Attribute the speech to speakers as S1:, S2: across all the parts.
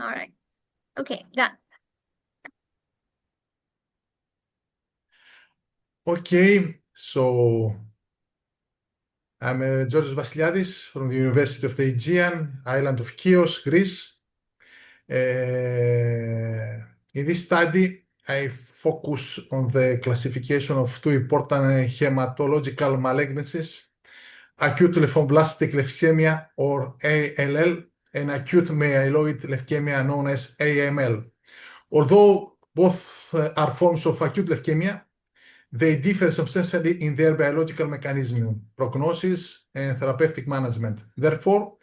S1: All right. Okay, done.
S2: Okay, so I'm Georgios Vasiliadis from the University of the Aegean, island of Chios, Greece. In this study, I focus on the classification of two important hematological malignancies, acute lymphoblastic leukemia, or ALL, and acute myeloid leukemia, known as AML. Although both are forms of acute leukemia, they differ substantially in their biological mechanism, prognosis, and therapeutic management. Therefore,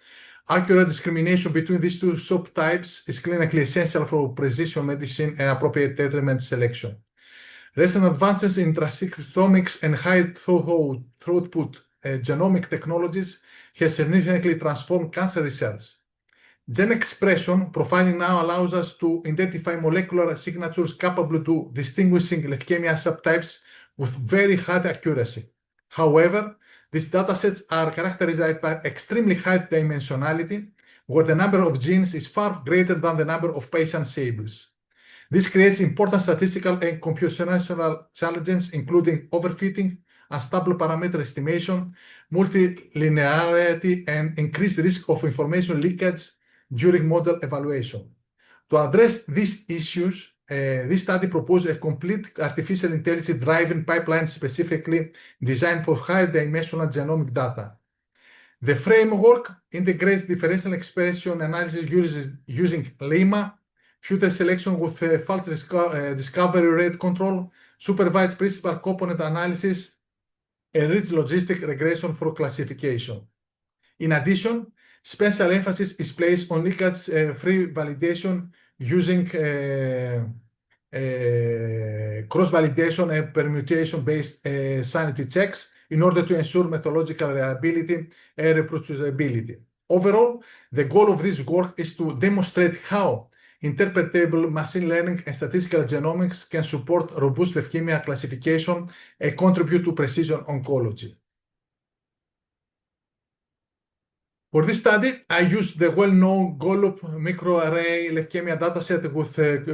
S2: accurate discrimination between these two subtypes is clinically essential for precision medicine and appropriate treatment selection. Recent advances in transcriptomics and high throughput genomic technologies have significantly transformed cancer research. Gene expression profiling now allows us to identify molecular signatures capable to distinguishing leukemia subtypes with very high accuracy. However, these datasets are characterized by extremely high dimensionality, where the number of genes is far greater than the number of patient samples. This creates important statistical and computational challenges, including overfitting, unstable parameter estimation, multilinearity, and increased risk of information leakage during model evaluation. To address these issues, this study proposed a complete artificial intelligence-driven pipeline specifically designed for high-dimensional genomic data. The framework integrates differential expression analysis using lemma, filter selection with false discovery rate control, supervised principal component analysis, and rich logistic regression for classification. In addition, special emphasis is placed on leakage-free validation using cross-validation and permutation-based sanity checks in order to ensure methodological reliability and reproducibility. Overall, the goal of this work is to demonstrate how interpretable machine learning and statistical genomics can support robust leukemia classification and contribute to precision oncology. For this study, I used the well-known Golub microarray leukemia dataset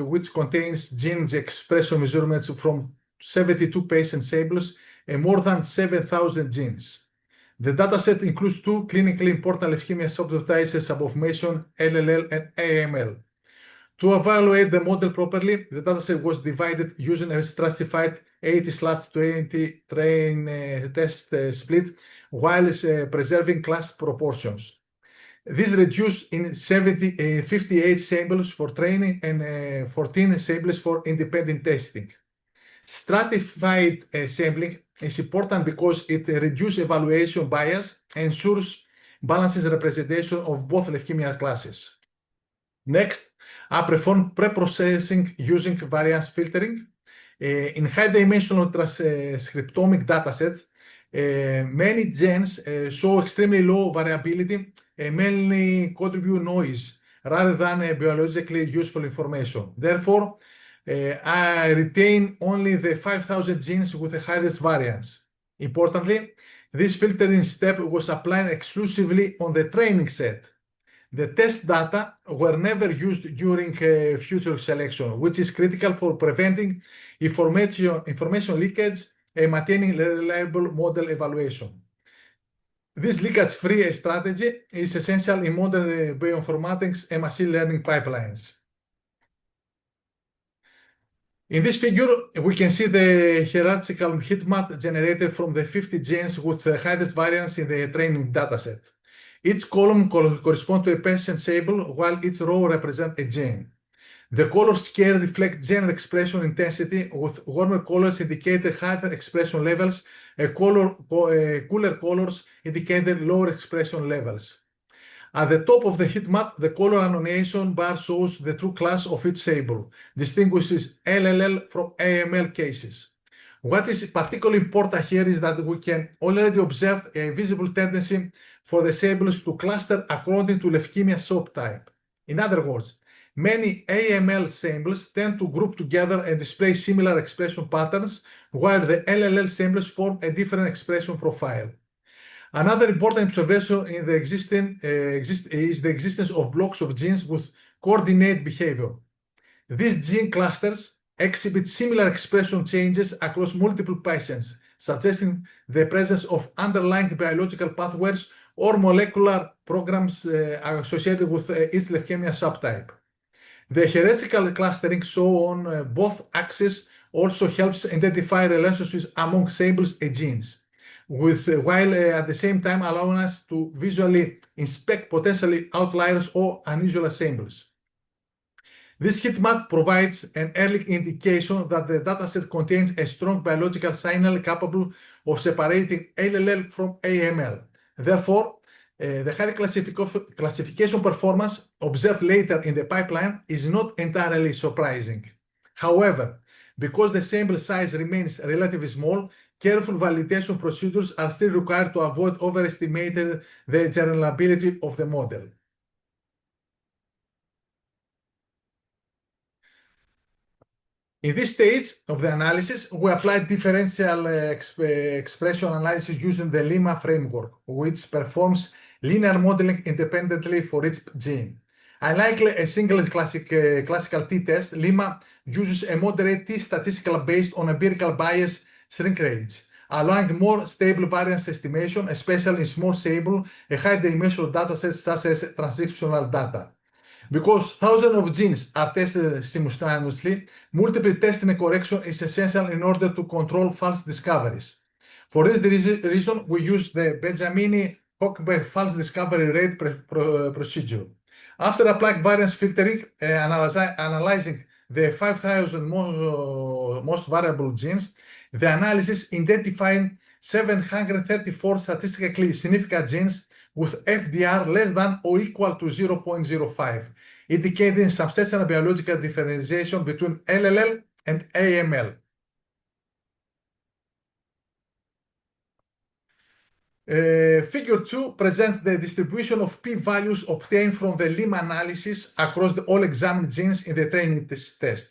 S2: which contains gene expression measurements from 72 patient samples and more than 7,000 genes. The dataset includes two clinically important leukemia subtypes above mentioned, LLL and AML. To evaluate the model properly, the dataset was divided using a stratified 80/20 train test split while preserving class proportions. This reduced in 58 samples for training and 14 samples for independent testing. Stratified sampling is important because it reduces evaluation bias and ensures balanced representation of both leukemia classes. Next, I perform pre-processing using variance filtering. In high-dimensional transcriptomic datasets, many genes show extremely low variability and mainly contribute noise rather than biologically useful information. Therefore, I retain only the 5,000 genes with the highest variance. Importantly, this filtering step was applied exclusively on the training set. The test data were never used during future selection, which is critical for preventing information leakage and maintaining reliable model evaluation. This leakage-free strategy is essential in modern bioinformatics and machine learning pipelines. In this figure, we can see the hierarchical heat map generated from the 50 genes with the highest variance in the training dataset. Each column corresponds to a patient sample, while each row represents a gene. The color scale reflects gene expression intensity, with warmer colors indicating higher expression levels and cooler colors indicating lower expression levels. At the top of the heat map, the color annotation bar shows the true class of each sample, distinguishes LLL from AML cases. What is particularly important here is that we can already observe a visible tendency for the samples to cluster according to leukemia subtype. In other words, many AML samples tend to group together and display similar expression patterns, while the LLL samples form a different expression profile. Another important observation in the is the existence of blocks of genes with coordinate behavior. These gene clusters exhibit similar expression changes across multiple patients, suggesting the presence of underlying biological pathways or molecular programs associated with each leukemia subtype. The hierarchical clustering shown on both axes also helps identify relationships among samples and genes, while at the same time allowing us to visually inspect potentially outliers or unusual samples. This heat map provides an early indication that the dataset contains a strong biological signal capable of separating LLL from AML. Therefore, the high classification performance observed later in the pipeline is not entirely surprising. However, because the sample size remains relatively small, careful validation procedures are still required to avoid overestimating the generalizability of the model. In this stage of the analysis, we applied differential expression analysis using the Lemma framework, which performs linear modeling independently for each gene. Unlike a single classical t-test, Lemma uses a moderate t-statistical based on empirical bias shrink range, allowing more stable variance estimation, especially in small sample and high dimensional datasets such as transcriptional data. Because thousands of genes are tested simultaneously, multiple testing and correction is essential in order to control false discoveries. For this reason, we use the Benjamini-Hochberg false discovery rate procedure. After applying variance filtering and analyzing the 5,000 most variable genes, the analysis identified 734 statistically significant genes with FDR less than or equal to 0.05, indicating substantial biological differentiation between LLL and AML. Figure 2 presents the distribution of p-values obtained from the Lemma analysis across all examined genes in the training test.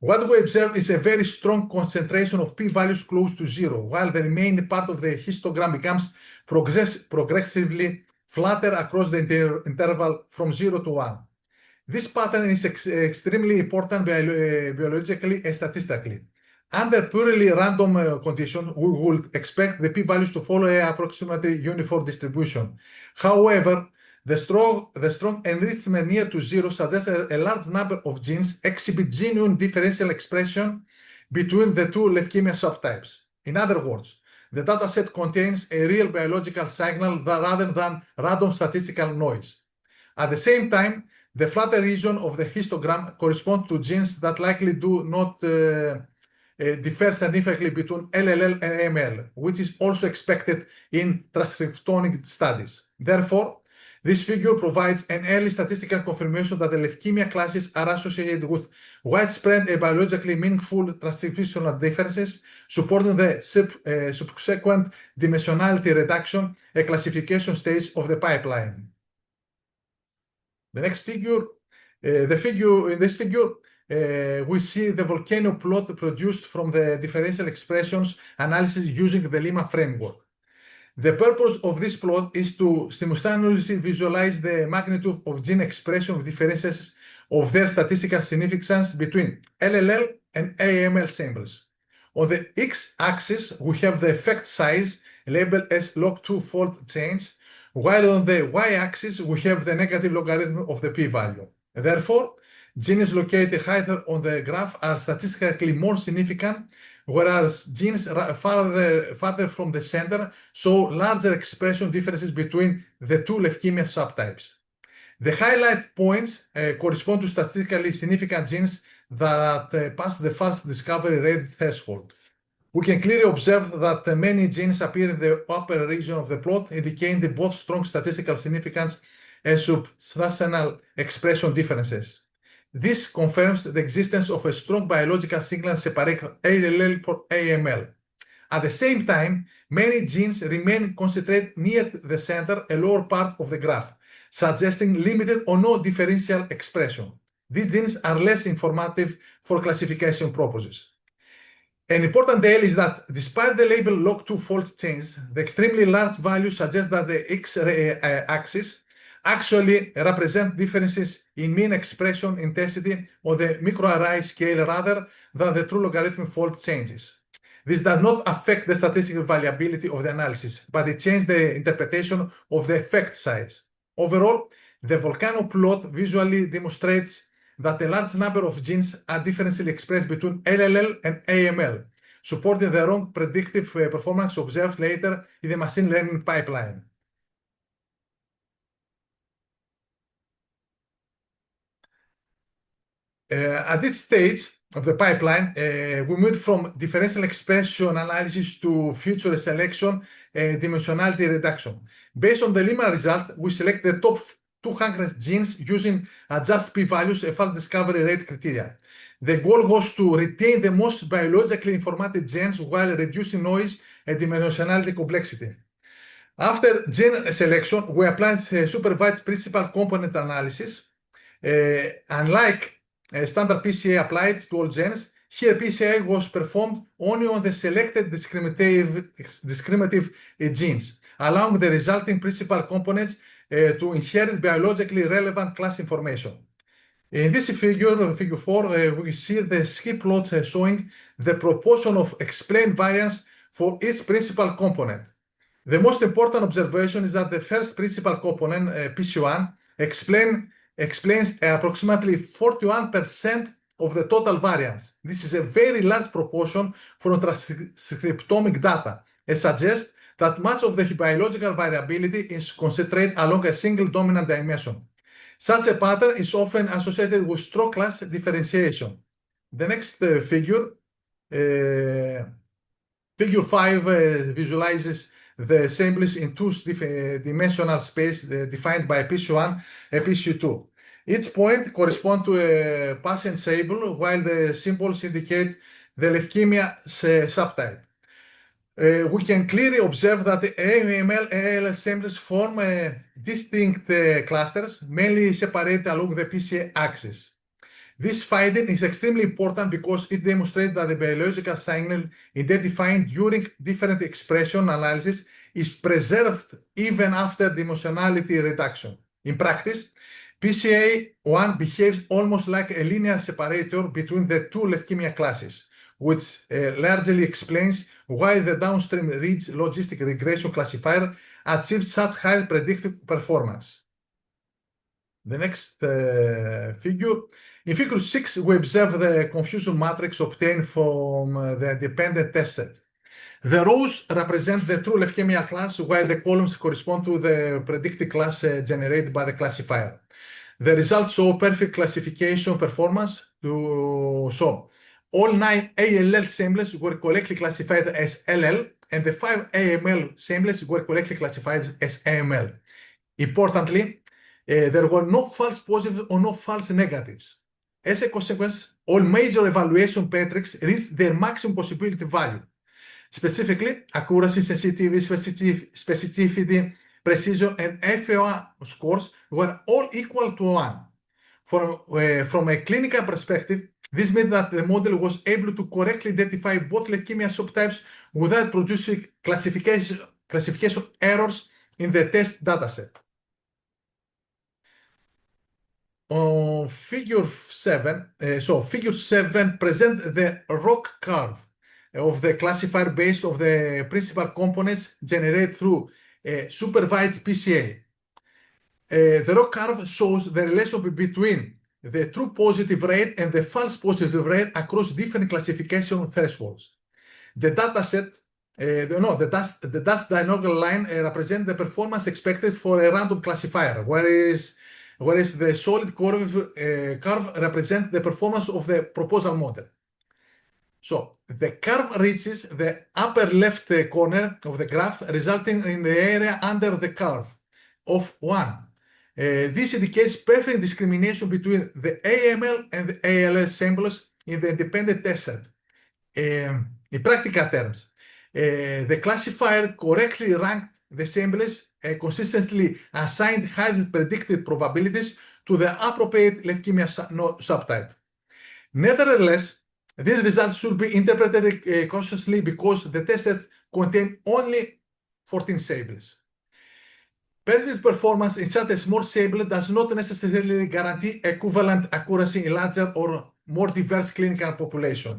S2: What we observe is a very strong concentration of p-values close to zero, while the remaining part of the histogram becomes progressively flatter across the interval from 0 to 1. This pattern is extremely important biologically and statistically. Under purely random conditions, we would expect the p-values to follow an approximately uniform distribution. However, the strong enrichment near to zero suggests a large number of genes exhibit genuine differential expression between the two leukemia subtypes. In other words, the dataset contains a real biological signal rather than random statistical noise. At the same time, the flatter region of the histogram corresponds to genes that likely do not differ significantly between LLL and AML, which is also expected in transcriptomic studies. Therefore, this figure provides an early statistical confirmation that the leukemia classes are associated with widespread and biologically meaningful transcriptional differences, supporting the subsequent dimensionality reduction and classification stage of the pipeline. The next figure, in this figure, we see the volcano plot produced from the differential expressions analysis using the Lemma framework. The purpose of this plot is to simultaneously visualize the magnitude of gene expression differences of their statistical significance between LLL and AML samples. On the x-axis, we have the effect size labeled as log2 fold change, while on the y-axis, we have the negative logarithm of the p-value. Therefore, genes located higher on the graph are statistically more significant, whereas genes farther from the center show larger expression differences between the two leukemia subtypes. The highlight points correspond to statistically significant genes that pass the false discovery rate threshold. We can clearly observe that many genes appear in the upper region of the plot, indicating both strong statistical significance and substantial expression differences. This confirms the existence of a strong biological signal separating LLL from AML. At the same time, many genes remain concentrated near the center and lower part of the graph, suggesting limited or no differential expression. These genes are less informative for classification purposes. An important detail is that despite the label log2 fold change, the extremely large value suggests that the x-axis actually represent differences in mean expression intensity on the microarray scale rather than the true logarithmic fold changes. This does not affect the statistical variability of the analysis, but it changes the interpretation of the effect size. Overall, the volcano plot visually demonstrates that a large number of genes are differentially expressed between LLL and AML, supporting the wrong predictive performance observed later in the machine learning pipeline. At this stage of the pipeline, we moved from differential expression analysis to feature selection and dimensionality reduction. Based on the Lima result, we select the top 200 genes using adjusted p-values and fast discovery rate criteria. The goal was to retain the most biologically informative genes while reducing noise and dimensionality complexity. After gene selection, we applied supervised principal component analysis. Unlike standard PCA applied to all genes, here PCA was performed only on the selected discriminative genes, allowing the resulting principal components to inherit biologically relevant class information. In this figure, figure 4, we see the skip plot showing the proportion of explained variance for each principal component. The most important observation is that the first principal component, PC1, explains approximately 41% of the total variance. This is a very large proportion from transcriptomic data and suggests that much of the biological variability is concentrated along a single dominant dimension. Such a pattern is often associated with strong class differentiation. The next figure, figure 5, visualizes the assemblies in two-dimensional space defined by PC1 and PC2. Each point corresponds to a patient sample, while the symbols indicate the leukemia subtype. We can clearly observe that the AML and AL assemblies form distinct clusters, mainly separated along the PCA axis. This finding is extremely important because it demonstrates that the biological signal identified during different expression analysis is preserved even after dimensionality reduction. In practice, PCA1 behaves almost like a linear separator between the two leukemia classes, which largely explains why the downstream ridge logistic regression classifier achieved such high predictive performance. The next figure. In figure 6, we observe the confusion matrix obtained from the dependent test set. The rows represent the true leukemia class, while the columns correspond to the predicted class generated by the classifier. The results show perfect classification performance to show all 9 ALL assemblies were correctly classified as LL, and the 5 AML assemblies were correctly classified as AML. Importantly, there were no false positives or no false negatives. As a consequence, all major evaluation metrics reached their maximum possibility value. Specifically, accuracy, sensitivity, specificity, precision, and FOA scores were all equal to 1. From a clinical perspective, this means that the model was able to correctly identify both leukemia subtypes without producing classification errors in the test dataset. On figure 7, figure 7 presents the ROC curve of the classifier based on the principal components generated through supervised PCA. The ROC curve shows the relationship between the true positive rate and the false positive rate across different classification thresholds. The dataset, the dashed diagonal line represents the performance expected for a random classifier, whereas the solid curve represents the performance of the proposal model. So the curve reaches the upper left corner of the graph, resulting in the area under the curve of 1. This indicates perfect discrimination between the AML and the ALL samples in the independent test set. In practical terms, the classifier correctly ranked the samples and consistently assigned highly predicted probabilities to the appropriate leukemia subtype. Nevertheless, these results should be interpreted cautiously because the test sets contain only 14 samples. Predictive performance in such a small sample does not necessarily guarantee equivalent accuracy in larger or more diverse clinical population.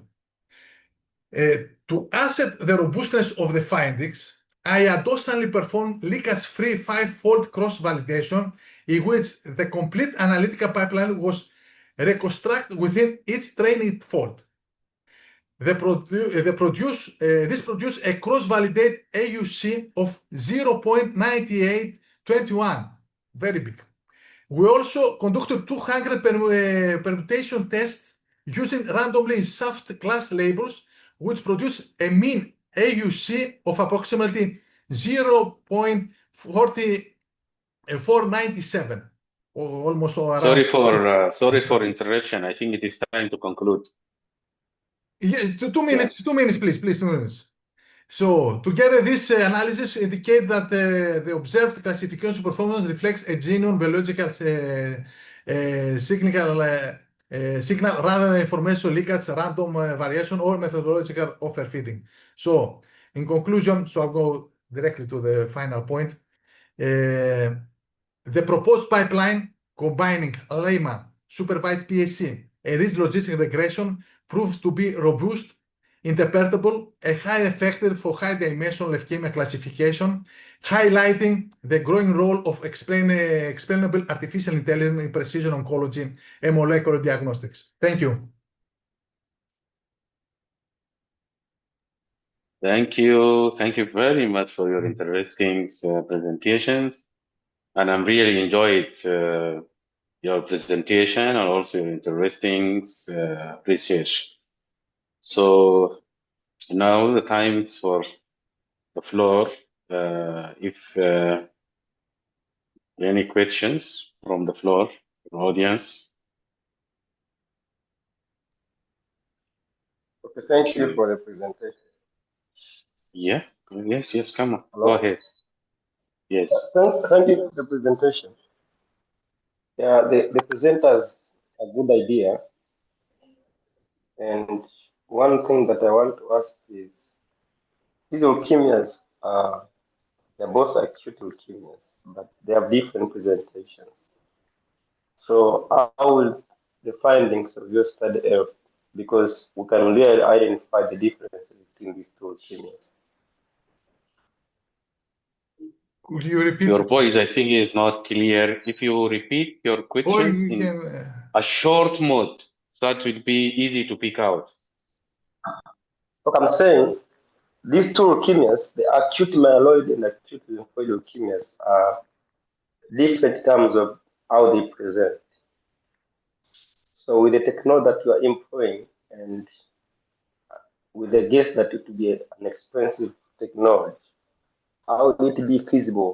S2: To assess the robustness of the findings, I additionally performed leakage-free five-fold cross-validation in which the complete analytical pipeline was reconstructed within each training fold. This produced a cross-validate AUC of 0.9821, very big. We also conducted 200 permutation tests using randomly soft class labels, which produce a mean AUC of approximately 0.4497, or almost around.
S3: Sorry for interruption. I think it is time to conclude.
S2: Yeah, 2 minutes, 2 minutes, please, 2 minutes. So together, this analysis indicate that the observed classification performance reflects a genuine biological signal rather than information leakage, random variation, or methodological overfitting. So in conclusion, so I'll go directly to the final point. The proposed pipeline combining layman, supervised PAC, and risk logistic regression proves to be robust, interpretable, and highly effective for high-dimensional leukemia classification, highlighting the growing role of explainable artificial intelligence in precision oncology and molecular diagnostics. Thank you.
S3: Thank you. Thank you very much for your interesting presentations. And I'm really enjoyed your presentation and also your interesting research. So now the time is for the floor. If any questions from the floor, from audience.
S4: Okay, thank you for the presentation.
S3: Yeah, yes, come on,
S4: Hello?
S3: go ahead. Yes.
S4: Thank you for the presentation. Yeah, the presenters a good idea. And one thing that I want to ask is, these leukemias they're both acute leukemias, but they have different presentations. So how will the findings of your study help? Because we can really identify the differences between these two leukemias.
S2: Could you repeat?
S3: Your voice, I think, is not clear. If you repeat your questions in a short mode, that will be easy to pick out.
S4: Look, I'm saying these two leukemias, the acute myeloid and acute lymphoid leukemias, are different in terms of how they present. So with the technology that you are employing and with the guess that it will be an expensive technology, how will it be feasible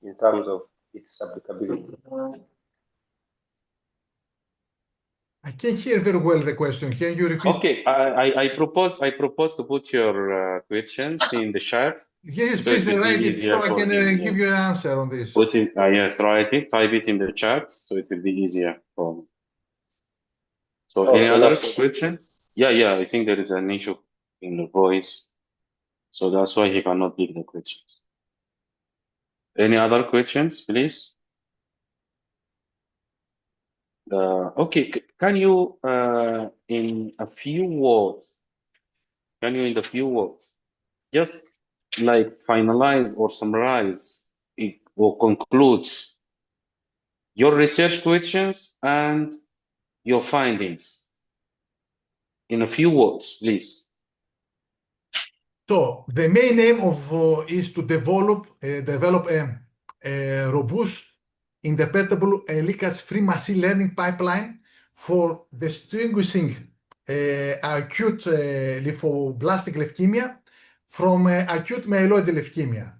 S4: in terms of its applicability?
S2: I can't hear very well the question. Can you repeat?
S3: Okay, I propose to put your questions in the chat.
S2: Yes,
S3: So
S2: please
S3: it will be
S2: write it
S3: easier
S2: so I
S3: for
S2: can
S3: me,
S2: give you an answer on this.
S3: Put it, yes, write it, type it in the chat, so it will be easier for me. So
S4: Okay,
S3: any other
S4: that's
S3: question? Yeah, I think there is an issue in the voice, so that's why he cannot pick the questions. Any other questions, please? Okay, can you, in a few words, just like finalize or summarize it, or conclude your research questions and your findings in a few words, please?
S2: So the main aim of is to develop a robust, interpretable, leakage-free machine learning pipeline for distinguishing acute lymphoblastic leukemia from acute myeloid leukemia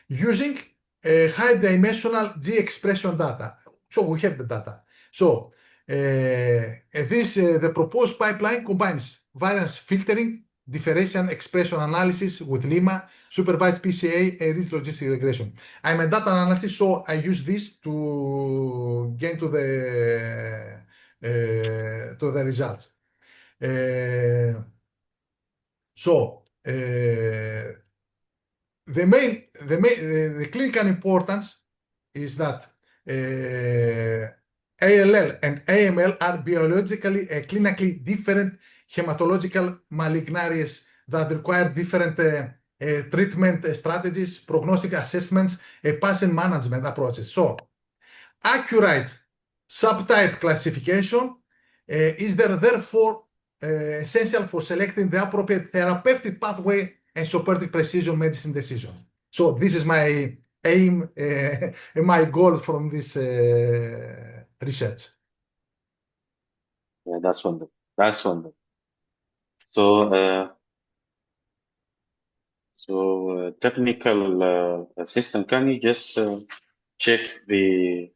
S2: using high-dimensional G expression data. So we have the data. So the proposed pipeline combines variance filtering, differential expression analysis with Lima, supervised PCA, and risk logistic regression. I'm a data analyst, so I use this to get to the results. The clinical importance is that ALL and AML are biologically and clinically different hematological malignancies that require different treatment strategies, prognostic assessments, and patient management approaches. So, accurate subtype classification is therefore essential for selecting the appropriate therapeutic pathway and supporting precision medicine decisions. So this is my aim and my goal from this research.
S3: Yeah, that's wonderful. That's wonderful. So, technical assistant, can you just check the